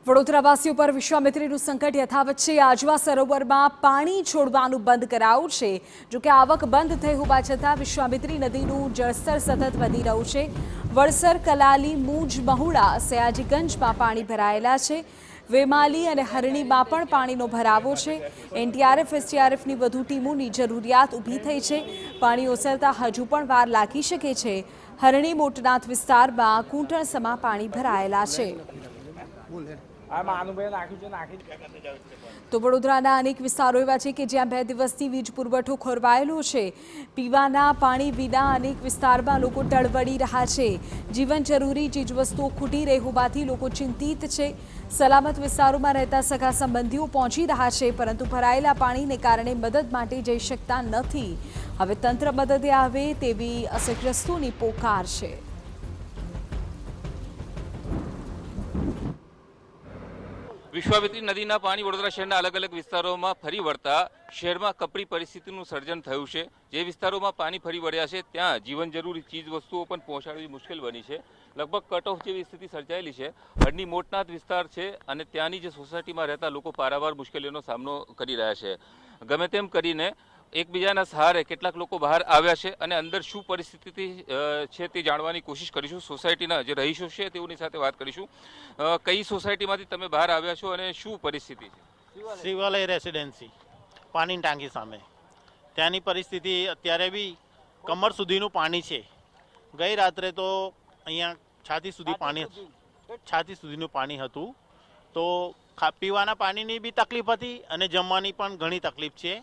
વડોદરાવાસીઓ પર વિશ્વામિત્રીનું સંકટ યથાવત છે। આજવા સરોવરમાં પાણી છોડવાનું બંધ કરાયું છે। જો કે આવક બંધ થઈ હોવા છતાં વિશ્વામિત્રી નદીનું જળસ્તર સતત વધી રહ્યું છે। વડસર, કલાલી, મૂંજ, મહુડા, સયાજીગંજમાં પાણી ભરાયેલા છે। વેમાલી અને હરણીમાં પણ પાણીનો ભરાવો છે। એનડીઆરએફ, એસડીઆરએફની વધુ ટીમોની જરૂરિયાત ઊભી થઈ છે। પાણી ઓસરતા હજુ પણ વાર લાગી શકે છે। હરણી મોટનાથ વિસ્તારમાં કૂંટણસમાં પાણી ભરાયેલા છે। તો વડોદરાના અનેક વિસ્તારો એવા છે કે જ્યાં 2 દિવસથી વીજ પુરવઠો ખોરવાયેલો છે। પીવાના પાણી વિના અનેક વિસ્તારમાં લોકો ટળવળી રહ્યા છે। જીવન જરૂરી ચીજવસ્તુઓ ખૂટી રહી હોવાથી લોકો ચિંતિત છે। સલામત વિસ્તારોમાં રહેતા સગા સંબંધીઓ પહોંચી રહ્યા છે, પરંતુ ભરાયેલા પાણીને કારણે મદદ માટે જઈ શકતા નથી। હવે તંત્ર મદદે આવે તેવી અસરગ્રસ્તોની પોકાર છે। વિશ્વામિત્રી નદીના પાણી વડોદરા શહેરના અલગ અલગ વિસ્તારોમાં ફરી વળતા શહેરમાં કપરી પરિસ્થિતિનું સર્જન થયું છે। જે વિસ્તારોમાં પાણી ફરી વળ્યા છે ત્યાં જીવન જરૂરી ચીજ વસ્તુઓ પણ પહોંચાડવી મુશ્કેલ બની છે। લગભગ કટ ઓફ જેવી સ્થિતિ સર્જાયેલી છે। હડની મોટનાથ વિસ્તાર છે અને ત્યાંની જે સોસાયટીમાં રહેતા લોકો પારાવાર મુશ્કેલીઓનો સામનો કરી રહ્યા છે। ગમે તેમ કરીને એકબીજાના સહારે કેટલાક લોકો બહાર આવ્યા છે અને અંદર શું પરિસ્થિતિ છે તે જાણવાની કોશિશ કરીશું। સોસાયટીના જે રહીશો છે તેઓની સાથે વાત કરીશું। કઈ સોસાયટીમાંથી તમે બહાર આવ્યા છો અને શું પરિસ્થિતિ છે? શિવાલય રેસિડેન્સી, પાણીની ટાંકી સામે। ત્યાંની પરિસ્થિતિ અત્યારે બી કમર સુધીનું પાણી છે। ગઈ રાત્રે તો અહીંયા છાતી સુધીનું પાણી હતું। તો પીવાના પાણીની બી તકલીફ હતી અને જમવાની પણ ઘણી તકલીફ છે।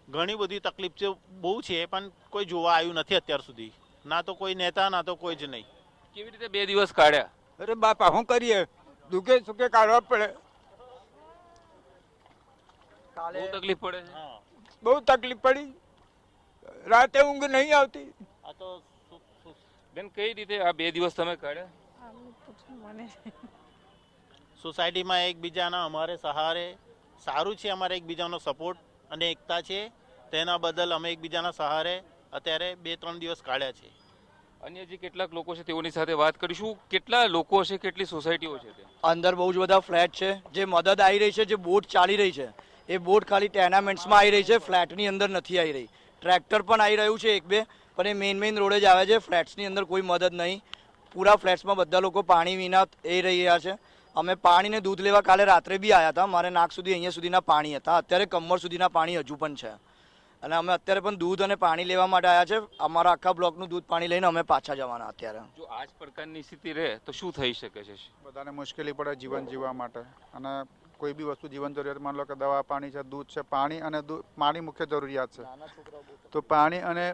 ઘણી બધી તકલીફ છે, બહુ છે, પણ કોઈ જોવા આવ્યું નથી અત્યાર સુધી। ના તો કોઈ નેતા, ના તો કોઈ જ નહીં। કેવી રીતે 2 દિવસ કાઢ્યા? અરે બાપા, શું કરીએ? દુઃખે સુખે કાઢવા પડે। બહુ તકલીફ પડે છે? બહુ તકલીફ પડી। રાતે ઊંઘ નહીં આવતી। આ તો બેન, કઈ રીતે આ 2 દિવસ તમે કાઢ્યા? સોસાયટીમાં એકબીજાના અમારે સહારે સારું છે। અમારે એકબીજાનો સપોર્ટ અને એકતા છે। તેના બદલ અમે એકબીજાના સહારે અત્યારે 2-3 દિવસ કાઢ્યા છે। અન્ય જે કેટલાક લોકો છે તેઓની સાથે વાત કરીશું। કેટલા લોકો છે, કેટલી સોસાયટીઓ છે? અંદર બહુ જ બધા ફ્લેટ છે। જે મદદ આવી રહી છે, જે બોટ ચાલી રહી છે, એ બોટ ખાલી ટેનામેન્ટ્સમાં આવી રહી છે, ફ્લેટની અંદર નથી આવી રહી। ટ્રેક્ટર પણ આવી રહ્યું છે 1-2, પણ એ મેઇન રોડે જ આવે છે। ફ્લેટ્સની અંદર કોઈ મદદ નહીં। પૂરા ફ્લેટ્સમાં બધા લોકો પાણી વિના એ રહી રહ્યા છે। અમે પાણીને દૂધ લેવા કાલે રાત્રે બી આવ્યા હતા। મારે નાક સુધી અહીંયા સુધીના પાણી હતા। અત્યારે કમર સુધીના પાણી હજુ પણ છે અને અમે અત્યારે પણ દૂધ અને પાણી લેવા માટે આવ્યા છે। અમારા આખા બ્લોકનું દૂધ પાણી લઈને અમે પાછા જવાના। અત્યારે જો આ જ પ્રકારની સ્થિતિ રહે તો શું થઈ શકે છે? બધાને મુશ્કેલી પડે જીવન જીવવા માટે। અને કોઈ બી વસ્તુ જીવન જરૂરિયાત, માન લો કે દવા, પાણી છે, દૂધ છે, પાણી અને પાણી મુખ્ય જરૂરિયાત છે। તો પાણી અને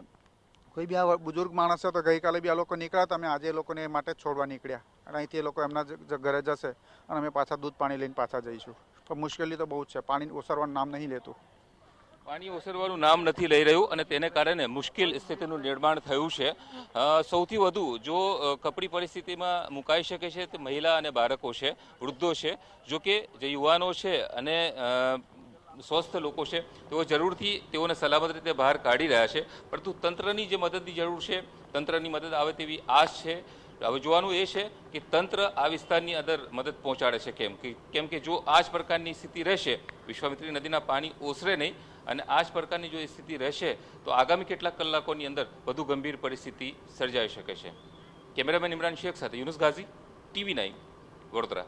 કોઈ બી આ બુઝુર્ગ માણસ છે તો ગઈકાલે બી આ લોકો નીકળ્યા હતા। અમે આજે એ લોકોને એ માટે છોડવા નીકળ્યા અને અહીંથી એ લોકો એમના ઘરે જશે અને અમે પાછા દૂધ પાણી લઈને પાછા જઈશું। પણ મુશ્કેલી તો બહુ જ છે। પાણી ઓસરવાનું નામ નહીં લેતું। પાણી ઓસરવાનું નામ નથી લઈ રહ્યું અને તેને કારણે મુશ્કેલ સ્થિતિનું નિર્માણ થયું છે। સૌથી વધુ જો કપરી પરિસ્થિતિમાં મુકાઈ શકે છે તે મહિલા અને બાળકો છે, વૃદ્ધો છે। જો કે જે યુવાનો છે અને સ્વસ્થ લોકો છે તેઓ જરૂરથી તેઓને સલામત રીતે બહાર કાઢી રહ્યા છે, પરંતુ તંત્રની જે મદદની જરૂર છે, તંત્રની મદદ આવે તેવી આશ છે। હવે જોવાનું એ છે કે તંત્ર આ વિસ્તારની અંદર મદદ પહોંચાડે છે કેમ કે જો આ જ પ્રકારની સ્થિતિ રહેશે, વિશ્વામિત્રી નદીના પાણી ઓસરે નહીં અને આ જ પ્રકારની જો સ્થિતિ રહેશે તો આગામી કેટલાક કલાકોની અંદર વધુ ગંભીર પરિસ્થિતિ સર્જાઈ શકે છે। કેમેરામેન ઇમરાન શેખ સાથે યુનુસ ગાઝી, TV9, વડોદરા।